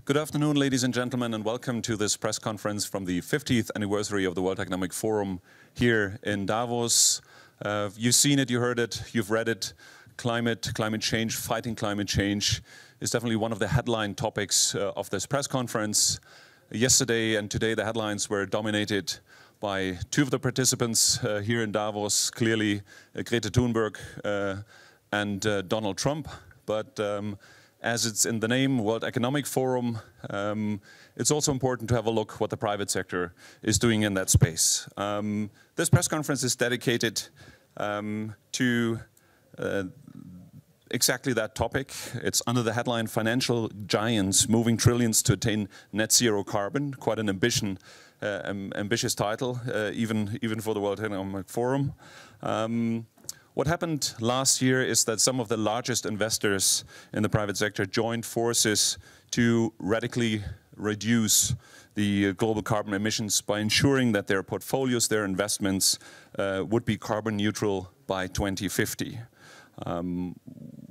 Good afternoon, ladies and gentlemen, and welcome to this press conference from the 50th anniversary of the World Economic Forum here in Davos. You've seen it, you heard it, you've read it. Climate change, fighting climate change is definitely one of the headline topics of this press conference. Yesterday and today the headlines were dominated by two of the participants here in Davos, clearly Greta Thunberg and Donald Trump. But as it's in the name, World Economic Forum, it's also important to have a look what the private sector is doing in that space. This press conference is dedicated to exactly that topic. It's under the headline Financial Giants Moving Trillions to Attain Net Zero Carbon. Quite an ambitious title, even for the World Economic Forum. What happened last year is that some of the largest investors in the private sector joined forces to radically reduce the global carbon emissions by ensuring that their portfolios, their investments would be carbon neutral by 2050.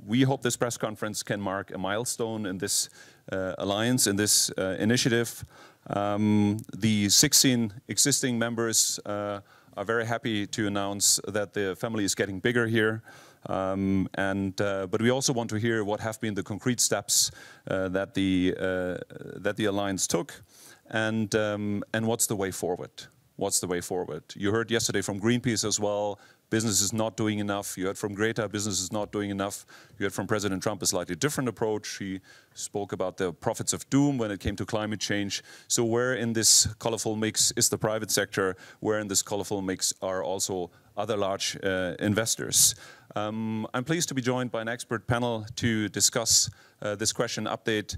We hope this press conference can mark a milestone in this alliance, in this initiative. The 16 existing members are very happy to announce that the family is getting bigger here. But we also want to hear what have been the concrete steps that the alliance took, and what's the way forward. What's the way forward? You heard yesterday from Greenpeace as well, business is not doing enough. You heard from Greta, business is not doing enough. You heard from President Trump a slightly different approach. He spoke about the prophets of doom when it came to climate change. So where in this colorful mix is the private sector? Where in this colorful mix are also other large investors? I'm pleased to be joined by an expert panel to discuss this question, update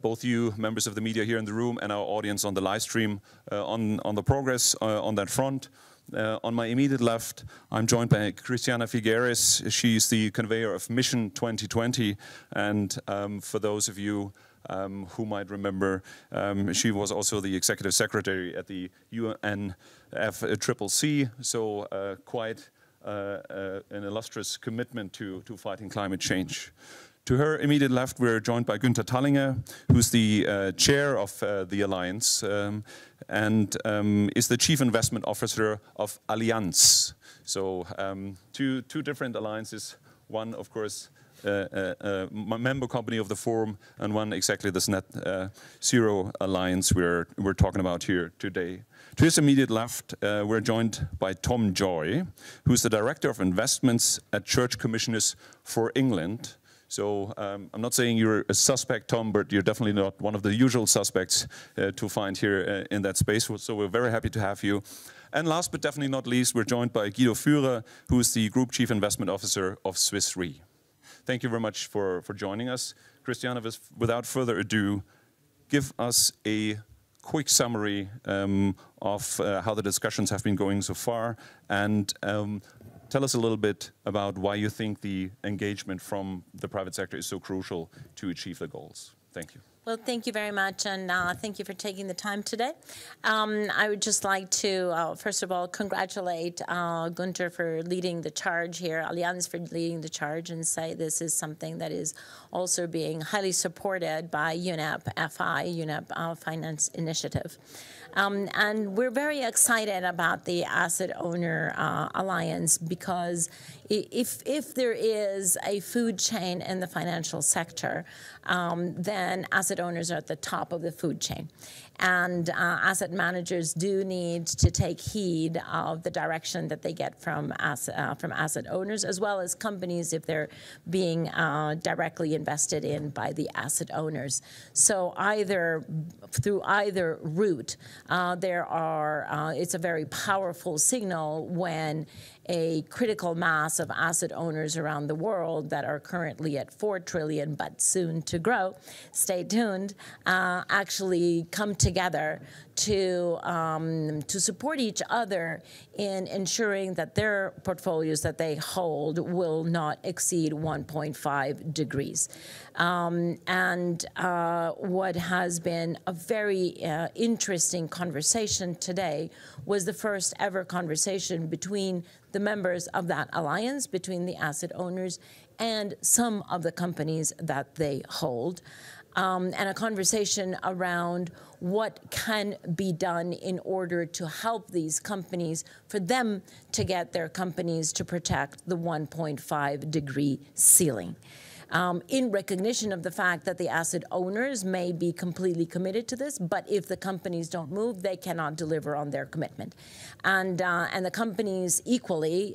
both you, members of the media here in the room, and our audience on the live stream on the progress on that front. On my immediate left, I'm joined by Christiana Figueres. She's the conveyor of Mission 2020, and for those of you who might remember, she was also the executive secretary at the UNFCCC, so quite an illustrious commitment to fighting climate change. To her immediate left, we're joined by Günther Thallinger, who's the chair of the Alliance and is the chief investment officer of Allianz. So two different alliances, one, of course, a member company of the Forum, and one exactly this Net Zero Alliance we're talking about here today. To his immediate left, we're joined by Tom Joy, who's the Director of Investments at Church Commissioners for England. So I'm not saying you're a suspect, Tom, but you're definitely not one of the usual suspects to find here in that space. So we're very happy to have you. And last but definitely not least, we're joined by Guido Führer, who is the Group Chief Investment Officer of Swiss Re. Thank you very much for joining us. Christiana, without further ado, give us a quick summary of how the discussions have been going so far, and tell us a little bit about why you think the engagement from the private sector is so crucial to achieve the goals. Thank you. Well, thank you very much, and thank you for taking the time today. I would just like to, first of all, congratulate Günther for leading the charge here, Allianz for leading the charge, and say this is something that is also being highly supported by UNEP-FI, UNEP Finance Initiative. And we're very excited about the Asset Owner Alliance because if there is a food chain in the financial sector, then asset owners are at the top of the food chain. And asset managers do need to take heed of the direction that they get from asset owners, as well as companies if they're being directly invested in by the asset owners. So through either route, it's a very powerful signal when a critical mass of asset owners around the world that are currently at 4 trillion but soon to grow, stay tuned, actually come together to support each other in ensuring that their portfolios that they hold will not exceed 1.5 degrees. What has been a very interesting conversation today was the first ever conversation between the members of that alliance, between the asset owners and some of the companies that they hold. and a conversation around what can be done in order to help these companies, for them to get their companies to protect the 1.5-degree ceiling. In recognition of the fact that the asset owners may be completely committed to this, but if the companies don't move, they cannot deliver on their commitment. And the companies equally,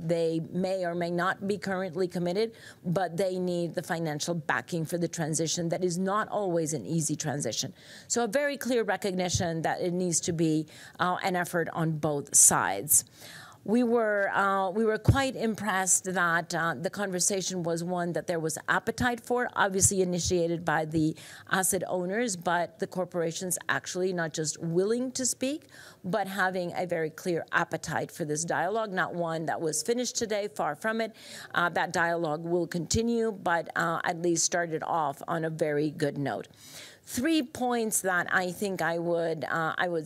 they may or may not be currently committed, but they need the financial backing for the transition that is not always an easy transition. So a very clear recognition that it needs to be an effort on both sides. We were quite impressed that the conversation was one that there was appetite for, obviously initiated by the asset owners, but the corporations actually not just willing to speak, but having a very clear appetite for this dialogue, not one that was finished today, far from it. That dialogue will continue, but at least started off on a very good note. 3 points that I think I would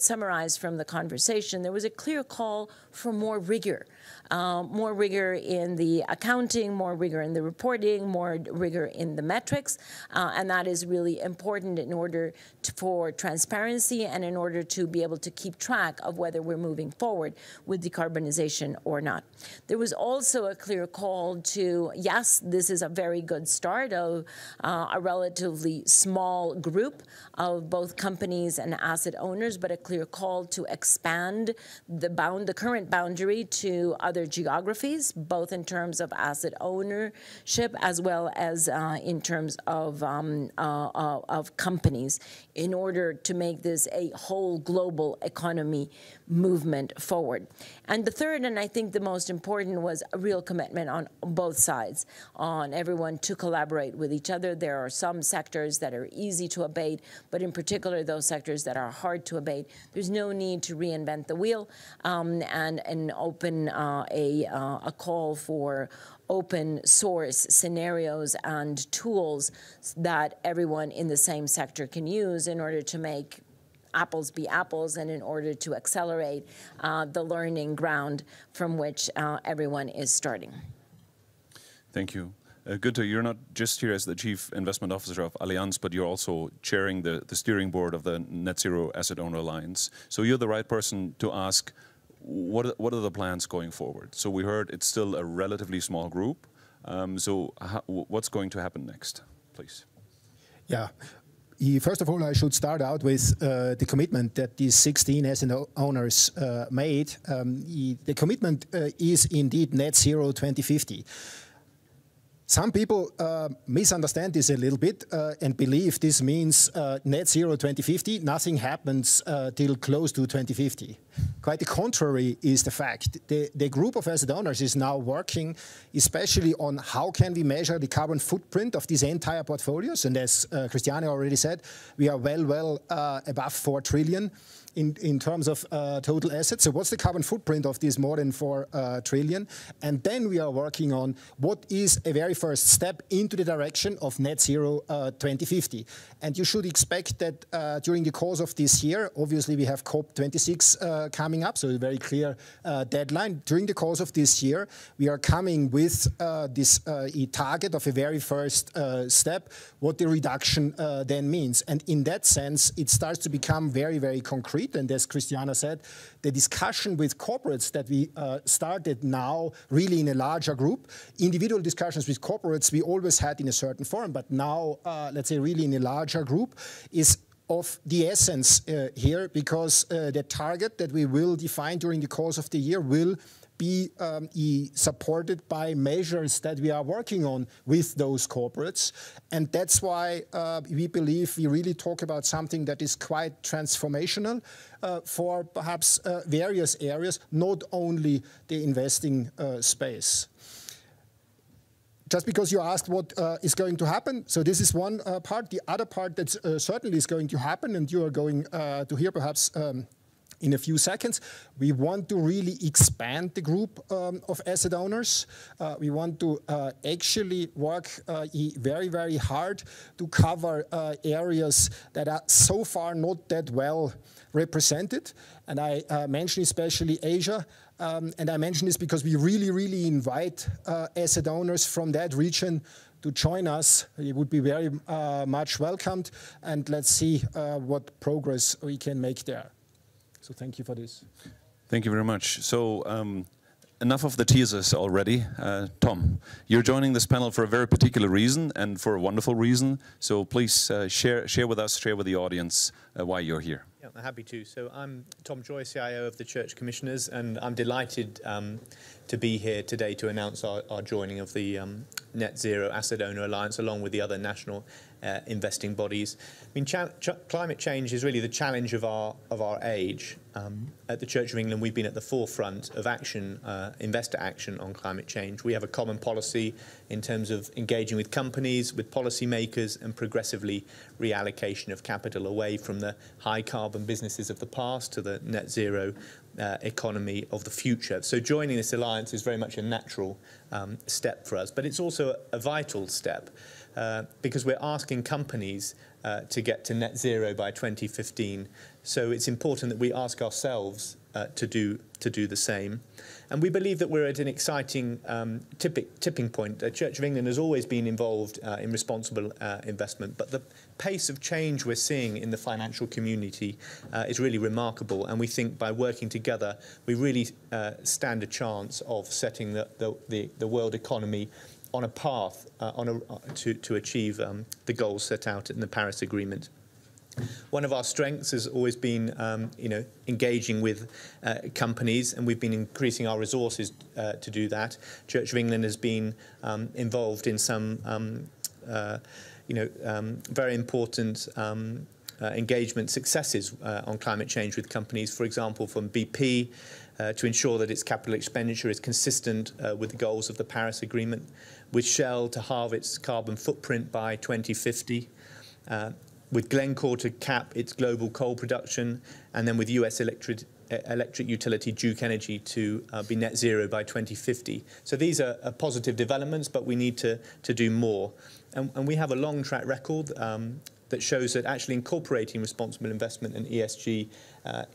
summarize from the conversation. There was a clear call for more rigor in the accounting, more rigor in the reporting, more rigor in the metrics, and that is really important in order for transparency and in order to be able to keep track of whether we're moving forward with decarbonization or not. There was also a clear call to, yes, this is a very good start of a relatively small group of both companies and asset owners, but a clear call to expand the current boundary to other geographies, both in terms of asset ownership as well as in terms of companies, in order to make this a whole global economy movement forward. And the third, and I think the most important, was a real commitment on both sides, on everyone to collaborate with each other. There are some sectors that are easy to abate, but in particular those sectors that are hard to abate. There's no need to reinvent the wheel, and open a call for open source scenarios and tools that everyone in the same sector can use in order to make apples be apples and in order to accelerate the learning ground from which everyone is starting. Thank you. Günther, you're not just here as the Chief Investment Officer of Allianz, but you're also chairing the steering board of the Net Zero Asset Owner Alliance. So you're the right person to ask, what are the plans going forward? So we heard it's still a relatively small group. So what's going to happen next, please? Yeah. First of all, I should start out with the commitment that these 16 asset owners made. The commitment is indeed net zero 2050. Some people misunderstand this a little bit and believe this means net zero 2050, nothing happens till close to 2050. Quite the contrary is the fact. The group of asset owners is now working especially on how can we measure the carbon footprint of these entire portfolios. And as Christiane already said, we are well above 4 trillion. In terms of total assets. So what's the carbon footprint of this more than 4 trillion? And then we are working on what is a very first step into the direction of net zero 2050. And you should expect that during the course of this year, obviously we have COP26 coming up, so a very clear deadline. During the course of this year, we are coming with this target of a very first step, what the reduction then means. And in that sense, it starts to become very concrete. And as Christiane said, the discussion with corporates that we started now really in a larger group. Individual discussions with corporates we always had in a certain form, but now, let's say really in a larger group, is of the essence here, because the target that we will define during the course of the year will be supported by measures that we are working on with those corporates. And that's why we believe we really talk about something that is quite transformational for perhaps various areas, not only the investing space. Just because you asked what is going to happen, so this is one part. The other part that certainly is going to happen, and you are going to hear perhaps in a few seconds, we want to really expand the group of asset owners. We want to actually work very hard to cover areas that are so far not that well represented. And I mention especially Asia. And I mention this because we really invite asset owners from that region to join us. It would be very much welcomed, and let's see what progress we can make there. So thank you for this. Thank you very much. So enough of the teasers already. Tom, you're joining this panel for a very particular reason and for a wonderful reason. So please share with us, share with the audience why you're here. Yeah, I'm happy to. So I'm Tom Joy, CIO of the Church Commissioners, and I'm delighted to be here today to announce our joining of the Net Zero Asset Owner Alliance along with the other national investing bodies. I mean, climate change is really the challenge of our age. At the Church of England, we've been at the forefront of action, investor action on climate change. We have a common policy in terms of engaging with companies, with policymakers, and progressively reallocation of capital away from the high carbon businesses of the past to the net zero economy of the future. So joining this alliance is very much a natural step for us, but it's also a vital step because we're asking companies to get to net zero by 2015. So it's important that we ask ourselves to do the same. And we believe that we're at an exciting tipping point. The Church of England has always been involved in responsible investment, but the pace of change we're seeing in the financial community is really remarkable. And we think by working together, we really stand a chance of setting the world economy on a path to achieve the goals set out in the Paris Agreement. One of our strengths has always been, engaging with companies, and we've been increasing our resources to do that. Church of England has been involved in some, very important engagement successes on climate change with companies. For example, from BP to ensure that its capital expenditure is consistent with the goals of the Paris Agreement, with Shell to halve its carbon footprint by 2050. With Glencore to cap its global coal production, and then with US electric utility Duke Energy to be net zero by 2050. So these are positive developments, but we need to do more. And we have a long track record that shows that actually incorporating responsible investment and ESG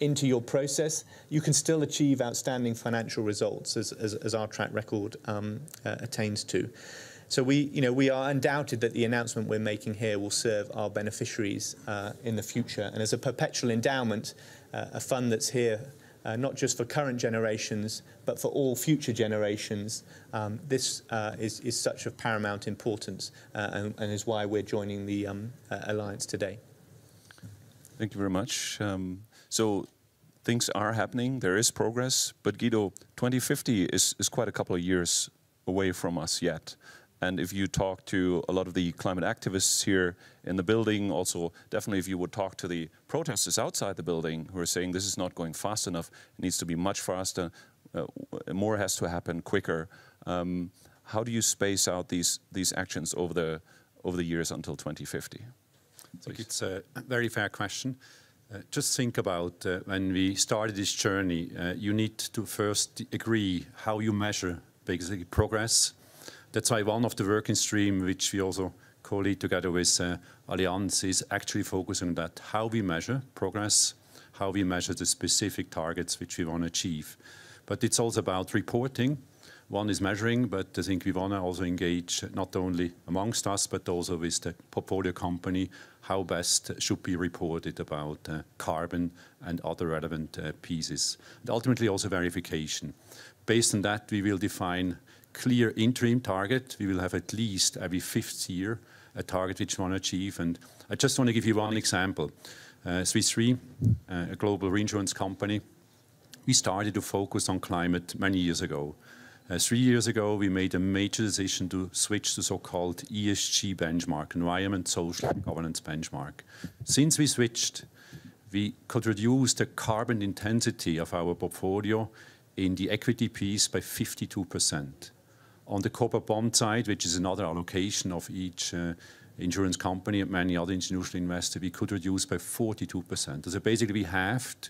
into your process, you can still achieve outstanding financial results as our track record attains to. So we are undoubted that the announcement we're making here will serve our beneficiaries in the future. And as a perpetual endowment, a fund that's here not just for current generations, but for all future generations, this is such of paramount importance and is why we're joining the Alliance today. Thank you very much. So things are happening, there is progress, but Guido, 2050 is quite a couple of years away from us yet. And if you talk to a lot of the climate activists here in the building, also definitely if you would talk to the protesters outside the building who are saying this is not going fast enough, it needs to be much faster, more has to happen quicker. How do you space out these actions over the years until 2050? I think it's a very fair question. Just think about when we started this journey, you need to first agree how you measure basically progress. That's why one of the working stream, which we also co-lead together with Allianz, is actually focusing on that, how we measure progress, how we measure the specific targets which we want to achieve. But it's also about reporting. One is measuring, but I think we want to also engage not only amongst us, but also with the portfolio company, how best should be reported about carbon and other relevant pieces. And ultimately also verification. Based on that, we will define clear interim target. We will have at least every 5th year a target which we want to achieve. And I just want to give you one example. Swiss Re, a global reinsurance company, we started to focus on climate many years ago. 3 years ago, we made a major decision to switch to so-called ESG benchmark, environment, social, and governance benchmark. Since we switched, we could reduce the carbon intensity of our portfolio in the equity piece by 52%. On the corporate bond side, which is another allocation of each insurance company and many other institutional investors, we could reduce by 42%. So basically, we halved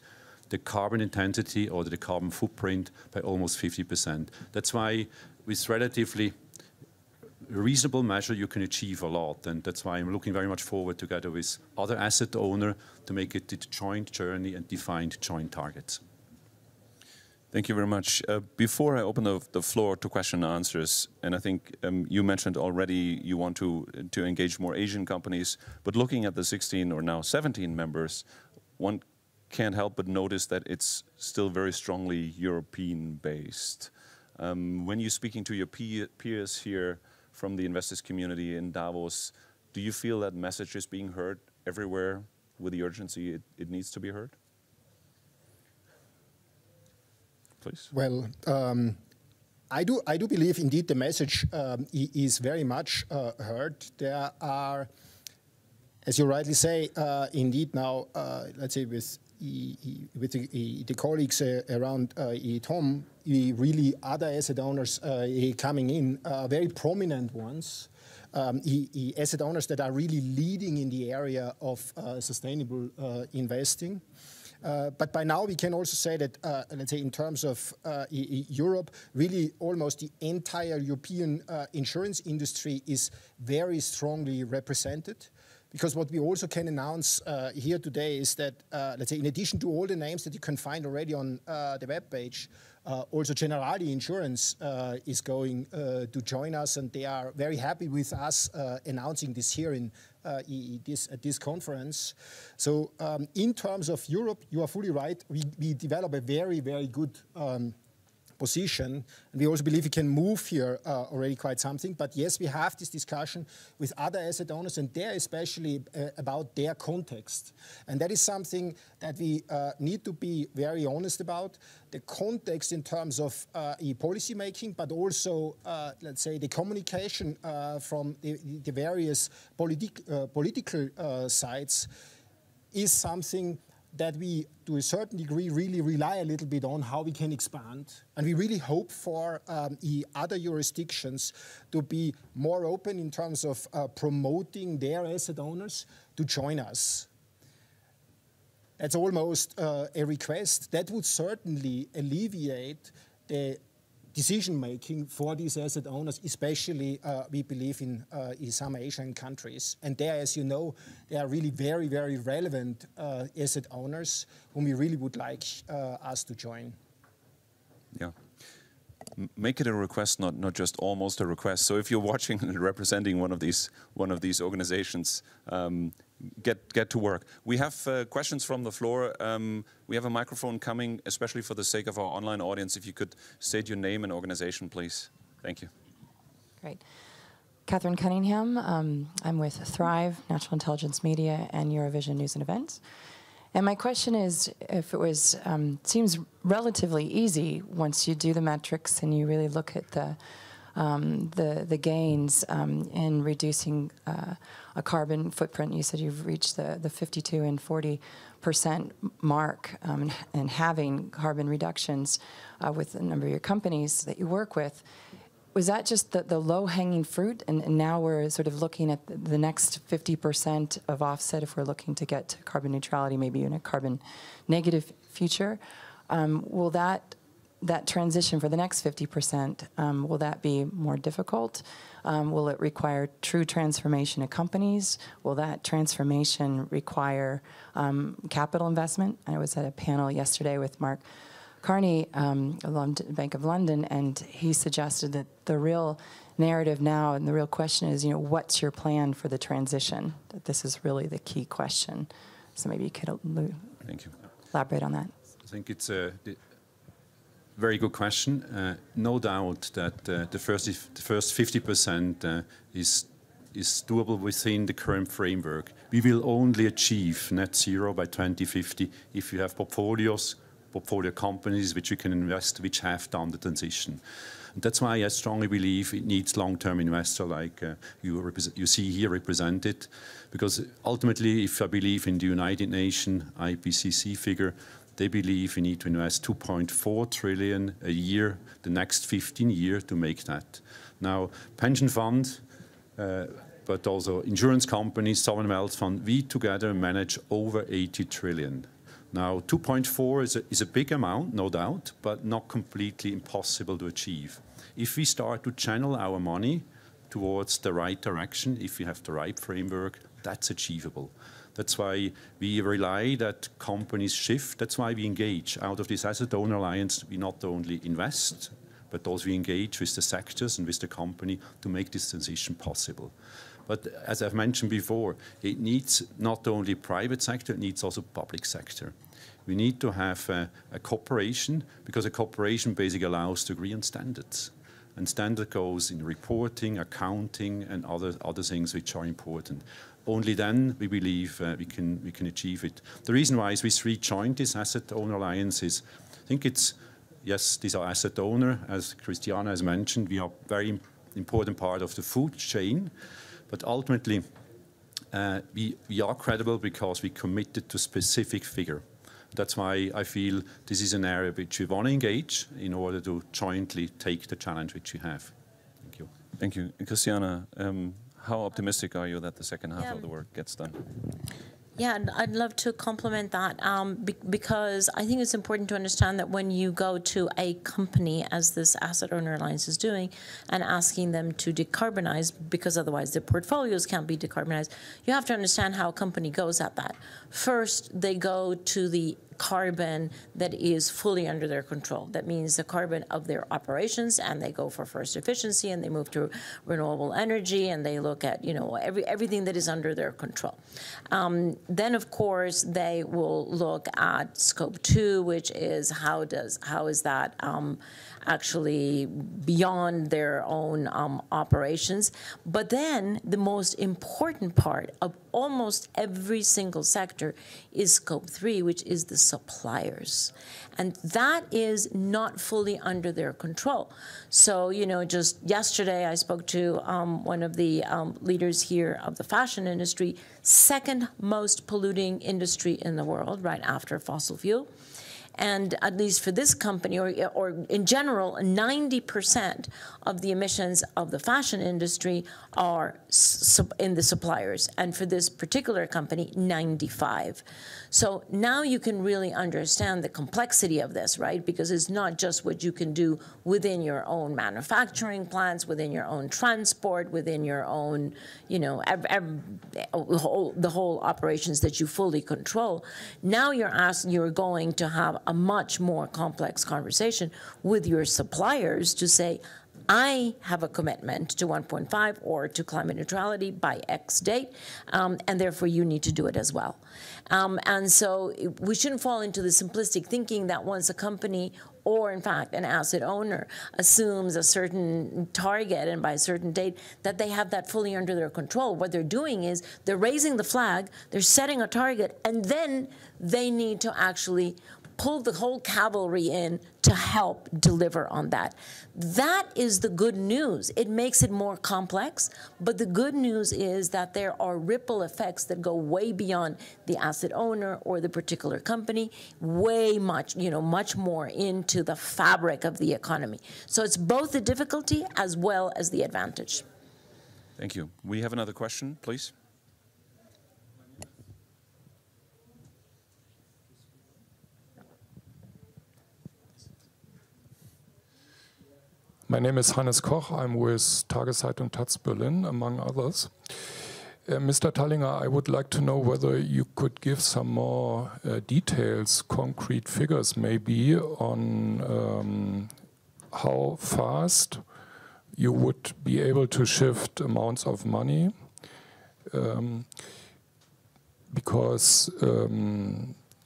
the carbon intensity or the carbon footprint by almost 50%. That's why with relatively reasonable measure, you can achieve a lot. And that's why I'm looking very much forward together with other asset owners to make it a joint journey and define joint targets. Thank you very much. Before I open the floor to question and answers, and I think you mentioned already you want to engage more Asian companies, but looking at the 16 or now 17 members, one can't help but notice that it's still very strongly European-based. When you're speaking to your peers here from the investors community in Davos, do you feel that message is being heard everywhere with the urgency it needs to be heard? Please. Well, I do believe indeed the message is very much heard. There are, as you rightly say, indeed now, let's say with the colleagues around Tom, really other asset owners coming in, very prominent ones. Asset owners that are really leading in the area of sustainable investing. But by now we can also say that, let's say in terms of Europe, really almost the entire European insurance industry is very strongly represented. Because what we also can announce here today is that, let's say in addition to all the names that you can find already on the webpage, also Generali Insurance is going to join us, and they are very happy with us announcing this here at this conference. So in terms of Europe, you are fully right. We develop a very, very good position, and we also believe we can move here already quite something. But yes, we have this discussion with other asset owners, and they're especially about their context. And that is something that we need to be very honest about. The context in terms of policy making, but also, let's say, the communication from the various political sides is something that we, to a certain degree, really rely a little bit on how we can expand. And we really hope for other jurisdictions to be more open in terms of promoting their asset owners to join us. That's almost a request. That would certainly alleviate the decision-making for these asset owners, especially, we believe, in some Asian countries. And there, as you know, they are really very, very relevant asset owners whom we really would like us to join. Yeah. Make it a request, not just almost a request. So if you're watching and representing one of these organizations, get to work. We have questions from the floor. We have a microphone coming, especially for the sake of our online audience. If you could state your name and organization, please. Thank you. Great. Catherine Cunningham. I'm with Thrive, National Intelligence Media, and Eurovision News and Events. And my question is, if it was, seems relatively easy once you do the metrics and you really look at the gains in reducing a carbon footprint. You said you've reached the 52 and 40% mark and having carbon reductions with a number of your companies that you work with. Was that just the low-hanging fruit, and now we're sort of looking at the next 50% of offset if we're looking to get to carbon neutrality, maybe in a carbon negative future? Will that transition for the next 50%, will that be more difficult? Will it require true transformation of companies? Will that transformation require capital investment? I was at a panel yesterday with Mark Carney, Bank of London, and he suggested that the real narrative now and the real question is, what's your plan for the transition? That this is really the key question. So maybe you could elaborate on that. I think it's a very good question. No doubt that the first 50% is doable within the current framework. We will only achieve net zero by 2050 if you have portfolio companies which you can invest, which have done the transition. And that's why I strongly believe it needs long-term investor like you see here represented, because ultimately, if I believe in the United Nations IPCC figure, they believe we need to invest 2.4 trillion a year the next 15 years to make that. Now, pension fund, but also insurance companies, sovereign wealth fund, we together manage over 80 trillion. Now, 2.4 is a big amount, no doubt, but not completely impossible to achieve. If we start to channel our money towards the right direction, if we have the right framework, that's achievable. That's why we rely that companies shift. That's why we engage. Out of this Asset Owner Alliance, we not only invest, but also we engage with the sectors and with the company to make this transition possible. But as I've mentioned before, it needs not only private sector, it needs also public sector. We need to have a cooperation, because a cooperation basically allows to agree on standards. And standard goes in reporting, accounting, and other things which are important. Only then we believe we can achieve it. The reason why Swiss Re joined this Asset Owner Alliance is, I think it's, yes, these are asset owner, as Christiana has mentioned. We are very important part of the food chain, but ultimately we are credible because we committed to specific figure. That's why I feel this is an area which we want to engage in order to jointly take the challenge which we have. Thank you. Thank you. And Christiana, how optimistic are you that the second half of the work gets done? Yeah, I'd love to complement that because I think it's important to understand that when you go to a company, as this Asset Owner Alliance is doing, and asking them to decarbonize, because otherwise their portfolios can't be decarbonized, you have to understand how a company goes at that. First, they go to the carbon that is fully under their control. That means the carbon of their operations, and they go for first efficiency, and they move to renewable energy, and they look at, you know, everything that is under their control. Then, of course, they will look at scope 2, which is how is that actually beyond their own operations. But then the most important part of almost every single sector is scope 3, which is the suppliers. And that is not fully under their control. So, you know, just yesterday I spoke to one of the leaders here of the fashion industry, second most polluting industry in the world, right after fossil fuel. And at least for this company, or in general, 90% of the emissions of the fashion industry are in the suppliers. And for this particular company, 95. So now you can really understand the complexity of this, right? Because it's not just what you can do within your own manufacturing plants, within your own transport, within your own, you know, the whole operations that you fully control. Now you're going to have a much more complex conversation with your suppliers to say, I have a commitment to 1.5 or to climate neutrality by X date, and therefore you need to do it as well. And so we shouldn't fall into the simplistic thinking that once a company or, in fact, an asset owner assumes a certain target and by a certain date that they have that fully under their control. What they're doing is they're raising the flag, they're setting a target, and then they need to actually pull the whole cavalry in to help deliver on that. That is the good news. It makes it more complex, but the good news is that there are ripple effects that go way beyond the asset owner or the particular company, way much, you know, much more into the fabric of the economy. So it's both the difficulty as well as the advantage. Thank you. We have another question, please. My name is Hannes Koch. I'm with Tageszeitung Taz Berlin, among others. Mr. Tallinger, I would like to know whether you could give some more details, concrete figures maybe, on how fast you would be able to shift amounts of money. Because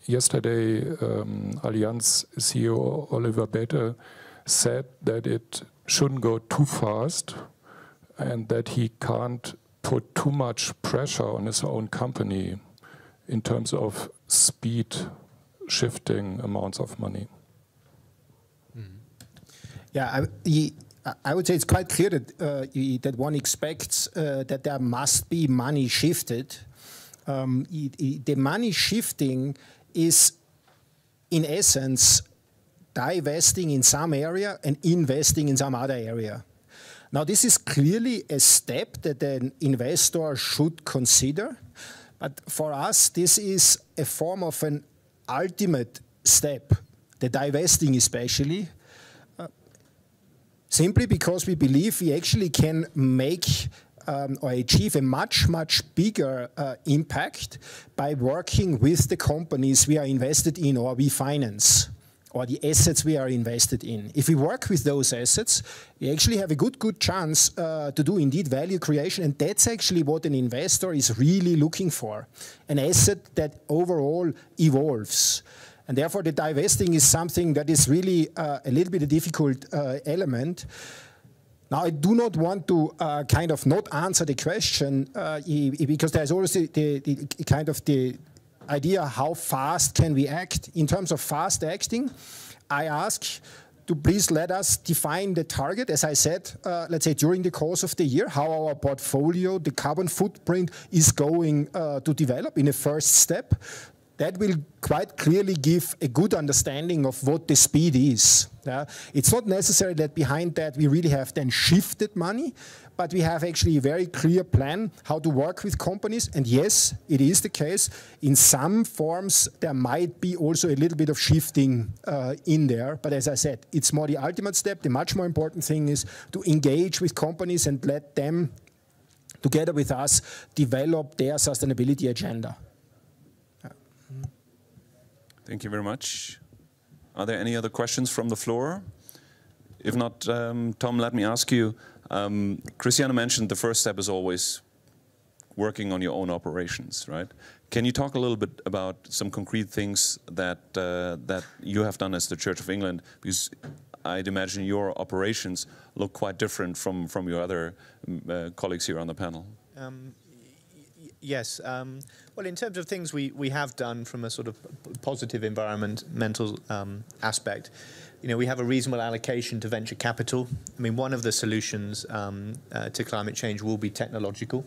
yesterday, Allianz CEO Oliver Bäte said that it shouldn't go too fast and that he can't put too much pressure on his own company in terms of speed shifting amounts of money. Yeah, I would say it's quite clear that, that one expects that there must be money shifted. The money shifting is, in essence, divesting in some area and investing in some other area. Now, this is clearly a step that an investor should consider, but for us, this is a form of an ultimate step, the divesting especially, simply because we believe we actually can make or achieve a much, much bigger impact by working with the companies we are invested in or we finance, or the assets we are invested in. If we work with those assets, we actually have a good chance to do indeed value creation, and that's actually what an investor is really looking for, an asset that overall evolves. And therefore the divesting is something that is really a little bit a difficult element. Now, I do not want to kind of not answer the question because there's always the idea how fast can we act. In terms of fast acting, I ask to please let us define the target, as I said, let's say during the course of the year, how our portfolio, the carbon footprint is going to develop in a first step. That will quite clearly give a good understanding of what the speed is. It's not necessary that behind that we really have then shifted money, but we have actually a very clear plan how to work with companies. And yes, it is the case. In some forms, there might be also a little bit of shifting in there. But as I said, it's more the ultimate step. The much more important thing is to engage with companies and let them, together with us, develop their sustainability agenda. Thank you very much. Are there any other questions from the floor? If not, Tom, let me ask you, Christiana mentioned the first step is always working on your own operations, right? Can you talk a little bit about some concrete things that, that you have done as the Church of England? Because I'd imagine your operations look quite different from your other colleagues here on the panel. Yes. Well, in terms of things we have done from a sort of positive environmental aspect, you know, we have a reasonable allocation to venture capital. I mean, one of the solutions to climate change will be technological.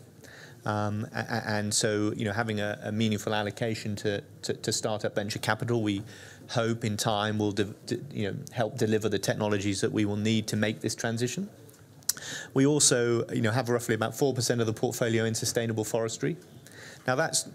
And so, you know, having a meaningful allocation to start-up venture capital, we hope in time will help deliver the technologies that we will need to make this transition. We also, you know, have roughly about 4% of the portfolio in sustainable forestry. Now that's,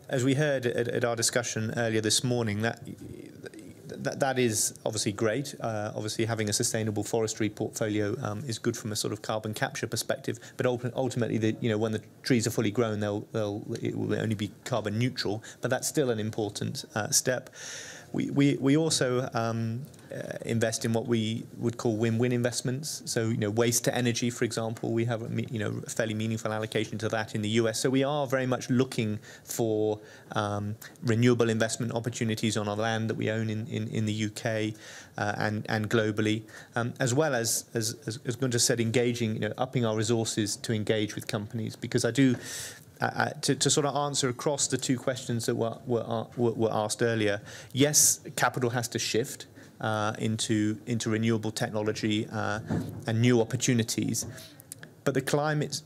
as we heard at our discussion earlier this morning, that is obviously great. Obviously, having a sustainable forestry portfolio is good from a sort of carbon capture perspective. But ultimately, you know, when the trees are fully grown, it will only be carbon neutral. But that's still an important step. We also invest in what we would call win-win investments. So, you know, waste to energy, for example, we have a fairly meaningful allocation to that in the US. So we are very much looking for renewable investment opportunities on our land that we own in the UK and globally, as well as Gunter said, engaging, you know, upping our resources to engage with companies, because I do. To sort of answer across the two questions that were asked earlier, yes, capital has to shift into renewable technology and new opportunities, but the climate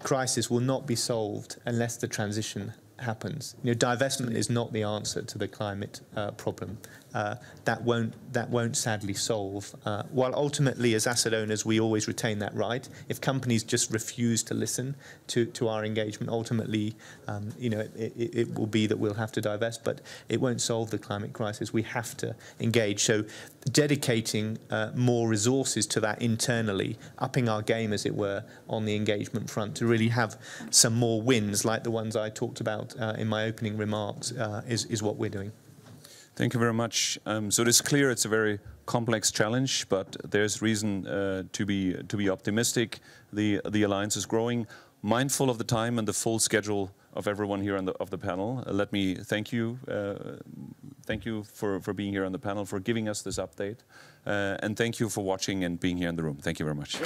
crisis will not be solved unless the transition happens. You know, divestment is not the answer to the climate problem. That won't sadly solve. While ultimately, as asset owners, we always retain that right. If companies just refuse to listen to our engagement, ultimately, you know, it will be that we'll have to divest. But it won't solve the climate crisis. We have to engage. So, dedicating more resources to that internally, upping our game, as it were, on the engagement front to really have some more wins, like the ones I talked about in my opening remarks, is what we're doing. Thank you very much. So it is clear it's a very complex challenge, but there's reason to be optimistic. The alliance is growing. Mindful of the time and the full schedule of everyone here of the panel, let me thank you. Thank you for being here on the panel, for giving us this update, and thank you for watching and being here in the room. Thank you very much.